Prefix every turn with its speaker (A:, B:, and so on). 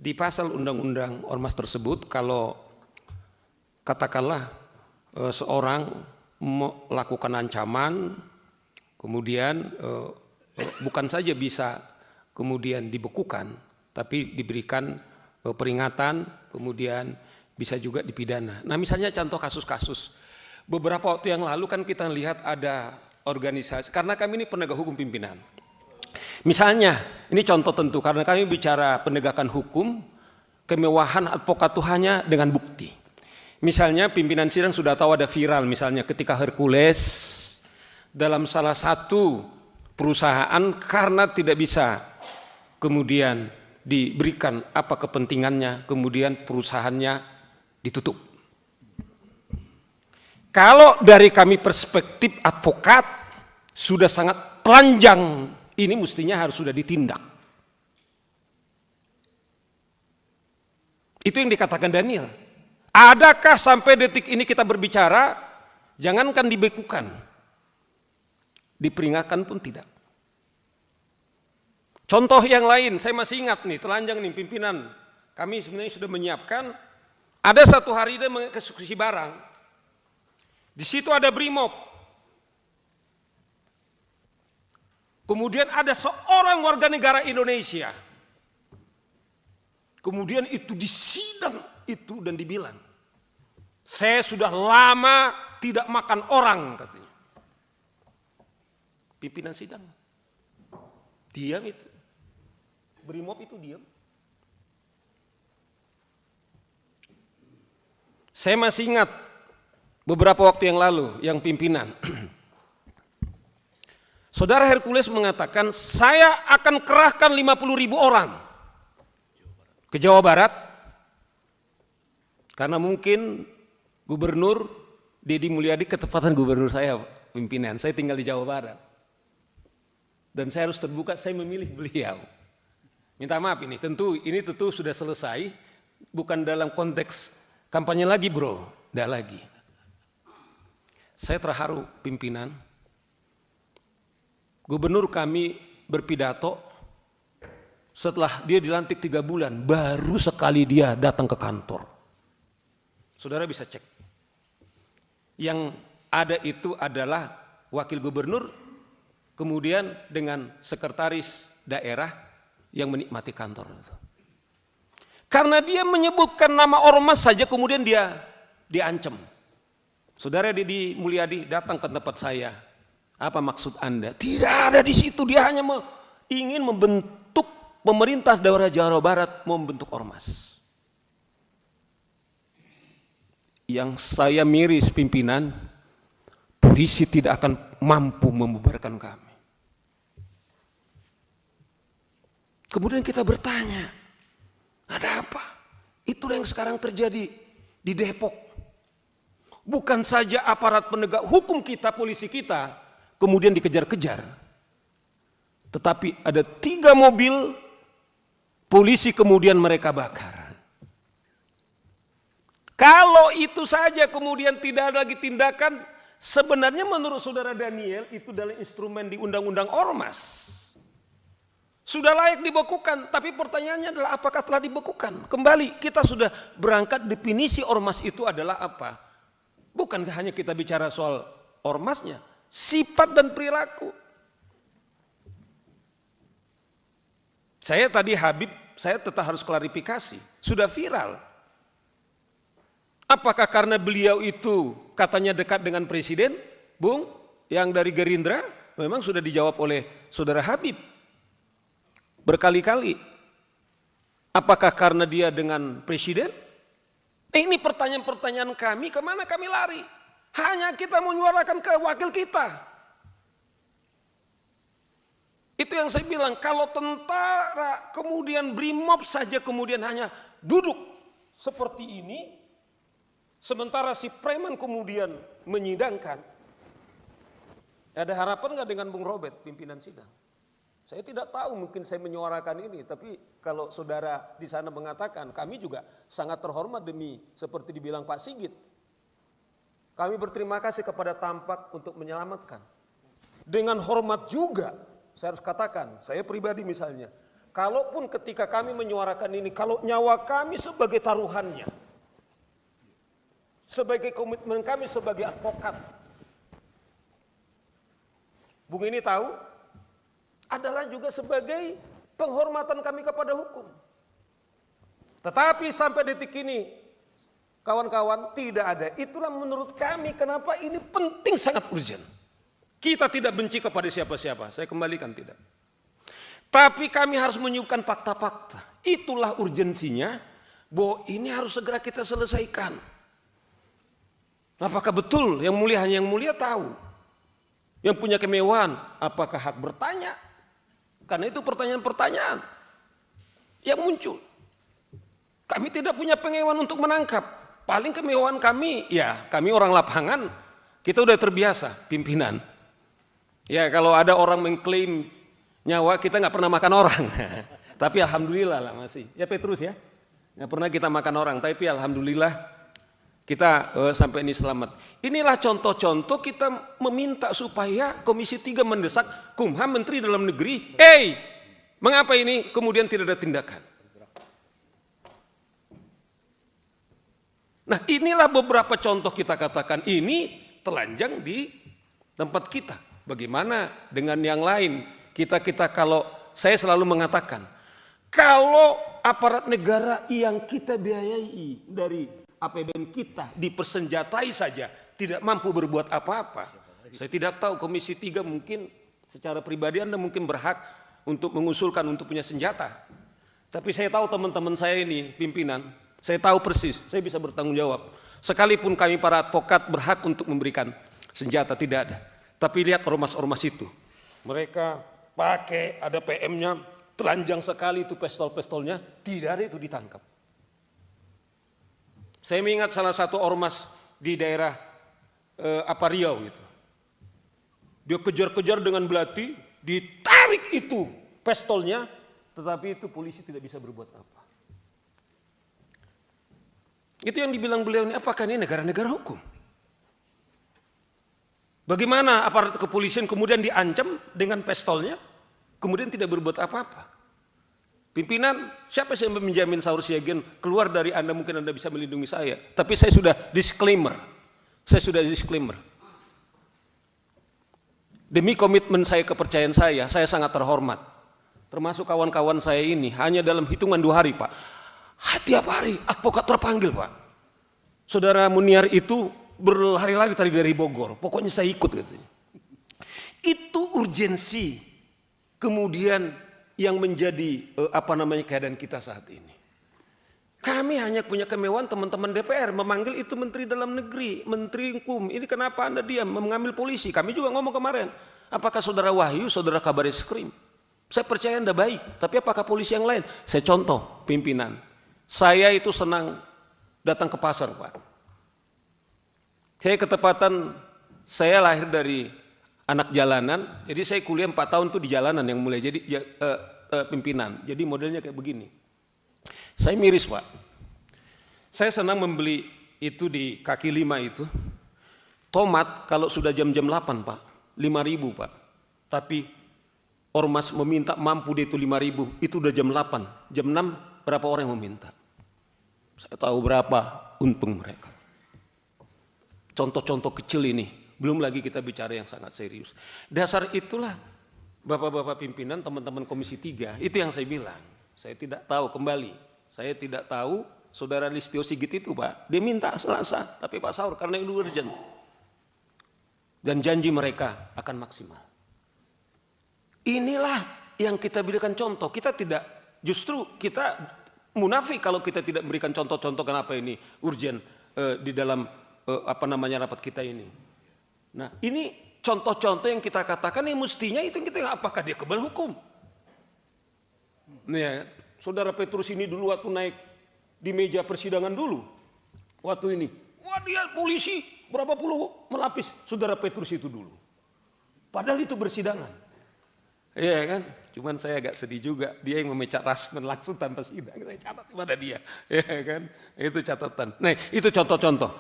A: di pasal undang-undang ormas tersebut, kalau katakanlah seorang melakukan ancaman, kemudian bukan saja bisa kemudian dibekukan, tapi diberikan peringatan, kemudian bisa juga dipidana. Nah misalnya contoh kasus-kasus, beberapa waktu yang lalu kan kita lihat ada organisasi, karena kami ini penegak hukum pimpinan. Misalnya, ini contoh tentu, karena kami bicara penegakan hukum, kemewahan advokat itu hanya dengan bukti. Misalnya pimpinan sidang sudah tahu ada viral, misalnya ketika Hercules dalam salah satu perusahaan karena tidak bisa kemudian diberikan apa kepentingannya, kemudian perusahaannya ditutup. Kalau dari kami perspektif advokat sudah sangat telanjang, ini mestinya harus sudah ditindak. Itu yang dikatakan Daniel. Adakah sampai detik ini kita berbicara, jangankan dibekukan, diperingatkan pun tidak. Contoh yang lain, saya masih ingat nih, telanjang nih pimpinan. Kami sebenarnya sudah menyiapkan, ada satu hari dia mengeksekusi barang. Di situ ada Brimob. Kemudian ada seorang warga negara Indonesia. Kemudian itu disidang itu dan dibilang, saya sudah lama tidak makan orang, katanya. Pimpinan sidang diam itu. Brimob itu diam. Saya masih ingat beberapa waktu yang lalu yang pimpinan Saudara Hercules mengatakan, saya akan kerahkan 50.000 orang ke Jawa Barat, karena mungkin Gubernur Deddy Mulyadi ketepatan gubernur saya, pimpinan. Saya tinggal di Jawa Barat. Dan saya harus terbuka, saya memilih beliau. Minta maaf ini tentu sudah selesai, bukan dalam konteks kampanye lagi bro, tidak lagi. Saya terharu pimpinan. Gubernur kami berpidato, setelah dia dilantik 3 bulan, baru sekali dia datang ke kantor. Saudara bisa cek. Yang ada itu adalah wakil gubernur, kemudian dengan sekretaris daerah yang menikmati kantor itu. Karena dia menyebutkan nama ormas saja, kemudian dia diancam. Saudara Deddy Mulyadi datang ke tempat saya. Apa maksud Anda? Tidak ada di situ, dia hanya ingin membentuk pemerintah daerah Jawa Barat, membentuk ormas. Yang saya miris pimpinan, polisi tidak akan mampu membubarkan kami. Kemudian kita bertanya, ada apa? Itulah yang sekarang terjadi di Depok. Bukan saja aparat penegak hukum kita, polisi kita, kemudian dikejar-kejar. Tetapi ada 3 mobil polisi kemudian mereka bakar. Kalau itu saja kemudian tidak ada lagi tindakan, sebenarnya menurut saudara Daniel itu adalah instrumen di undang-undang ormas. Sudah layak dibekukan, tapi pertanyaannya adalah apakah telah dibekukan? Kembali kita sudah berangkat definisi ormas itu adalah apa? Bukan hanya kita bicara soal ormasnya, sifat dan perilaku. Saya tadi Habib, saya tetap harus klarifikasi, sudah viral. Apakah karena beliau itu katanya dekat dengan presiden, Bung, yang dari Gerindra? Memang sudah dijawab oleh saudara Habib berkali-kali. Apakah karena dia dengan presiden? Ini pertanyaan-pertanyaan kami, kemana kami lari? Hanya kita menyuarakan ke wakil kita. Itu yang saya bilang, kalau tentara kemudian Brimob saja kemudian hanya duduk seperti ini, sementara si preman kemudian menyidangkan. Ada harapan nggak dengan Bung Robert, pimpinan sidang? Saya tidak tahu, mungkin saya menyuarakan ini, tapi kalau saudara di sana mengatakan, kami juga sangat terhormat demi seperti dibilang Pak Sigit. Kami berterima kasih kepada Tampak untuk menyelamatkan. Dengan hormat juga, saya harus katakan, saya pribadi misalnya, kalaupun ketika kami menyuarakan ini, kalau nyawa kami sebagai taruhannya, sebagai komitmen kami sebagai advokat, Bung ini tahu, adalah juga sebagai penghormatan kami kepada hukum. Tetapi sampai detik ini, kawan-kawan, tidak ada. Itulah menurut kami kenapa ini penting, sangat urgent. Kita tidak benci kepada siapa-siapa, saya kembalikan tidak. Tapi kami harus menyuguhkan fakta-fakta. Itulah urgensinya, bahwa ini harus segera kita selesaikan. Apakah betul yang mulia hanya yang mulia tahu? Yang punya kemewahan, apakah hak bertanya? Karena itu pertanyaan-pertanyaan yang muncul. Kami tidak punya pengewahan untuk menangkap. Paling kemewahan kami, ya kami orang lapangan, kita udah terbiasa pimpinan. Ya kalau ada orang mengklaim nyawa, kita nggak pernah makan orang. Tapi alhamdulillah lah masih. Ya Petrus ya, nggak pernah kita makan orang. Tapi alhamdulillah kita sampai ini selamat. Inilah contoh-contoh kita meminta supaya Komisi 3 mendesak Kumham, Menteri Dalam Negeri, mengapa ini kemudian tidak ada tindakan? Nah inilah beberapa contoh kita katakan ini telanjang di tempat kita. Bagaimana dengan yang lain? Kita kalau saya selalu mengatakan, kalau aparat negara yang kita biayai dari APBN kita dipersenjatai saja tidak mampu berbuat apa-apa. Saya tidak tahu Komisi 3 mungkin secara pribadi Anda mungkin berhak untuk mengusulkan untuk punya senjata. Tapi saya tahu teman-teman saya ini pimpinan, saya tahu persis, saya bisa bertanggung jawab. Sekalipun kami para advokat berhak untuk memberikan senjata, tidak ada. Tapi lihat ormas-ormas itu, mereka pakai ada PM-nya, telanjang sekali itu pistol-pistolnya, tidak ada itu ditangkap. Saya mengingat salah satu ormas di daerah Riau itu. Dia kejar-kejar dengan belati, ditarik itu pistolnya, tetapi itu polisi tidak bisa berbuat apa. Itu yang dibilang beliau ini, apakah ini negara-negara hukum? Bagaimana aparat kepolisian kemudian diancam dengan pistolnya, kemudian tidak berbuat apa-apa? Pimpinan, siapa sih yang menjamin Saur Siagian keluar dari Anda, mungkin Anda bisa melindungi saya. Tapi saya sudah disclaimer. Demi komitmen saya, kepercayaan saya sangat terhormat. Termasuk kawan-kawan saya ini, hanya dalam hitungan 2 hari Pak. Tiap hari advokat terpanggil Pak. Saudara Muniar itu berlari-lari tadi dari Bogor, pokoknya saya ikut katanya. Itu urgensi kemudian yang menjadi keadaan kita saat ini. Kami hanya punya kemewahan teman-teman DPR memanggil itu Menteri Dalam Negeri, Menteri Hukum. Ini kenapa Anda diam mengambil polisi? Kami juga ngomong kemarin, apakah Saudara Wahyu, Saudara Kabareskrim? Saya percaya Anda baik, tapi apakah polisi yang lain? Saya contoh pimpinan. Saya itu senang datang ke pasar Pak. Saya ketepatan, saya lahir dari anak jalanan, jadi saya kuliah 4 tahun tuh di jalanan yang mulai jadi pimpinan. Jadi modelnya kayak begini. Saya miris Pak. Saya senang membeli itu di kaki 5 itu. Tomat kalau sudah jam-jam 8 Pak, 5.000 Pak. Tapi ormas meminta mampu dia itu 5.000, itu udah jam 8. Jam 6 berapa orang yang meminta? Saya tahu berapa untung mereka. Contoh-contoh kecil ini, belum lagi kita bicara yang sangat serius. Dasar itulah Bapak-bapak pimpinan, teman-teman Komisi 3, itu yang saya bilang. Saya tidak tahu, kembali, saya tidak tahu Saudara Listio Sigit itu Pak, dia minta Selasa, tapi Pak Saur karena ini urgent. Dan janji mereka akan maksimal. Inilah yang kita berikan contoh, kita tidak, justru kita munafik kalau kita tidak memberikan contoh-contoh kenapa ini urgent di dalam rapat kita ini. Nah ini contoh-contoh yang kita katakan ini mestinya itu kita apakah dia kebal hukum? Nih, Saudara Petrus ini dulu waktu naik di meja persidangan dulu, waktu ini, wah dia polisi berapa puluh melapis Saudara Petrus itu dulu. Padahal itu bersidangan. Iya kan? Cuman saya agak sedih juga, dia yang memecat Rasman langsung tanpa sidang. Saya catat kepada dia, ya kan? Itu catatan. Nah, itu contoh-contoh.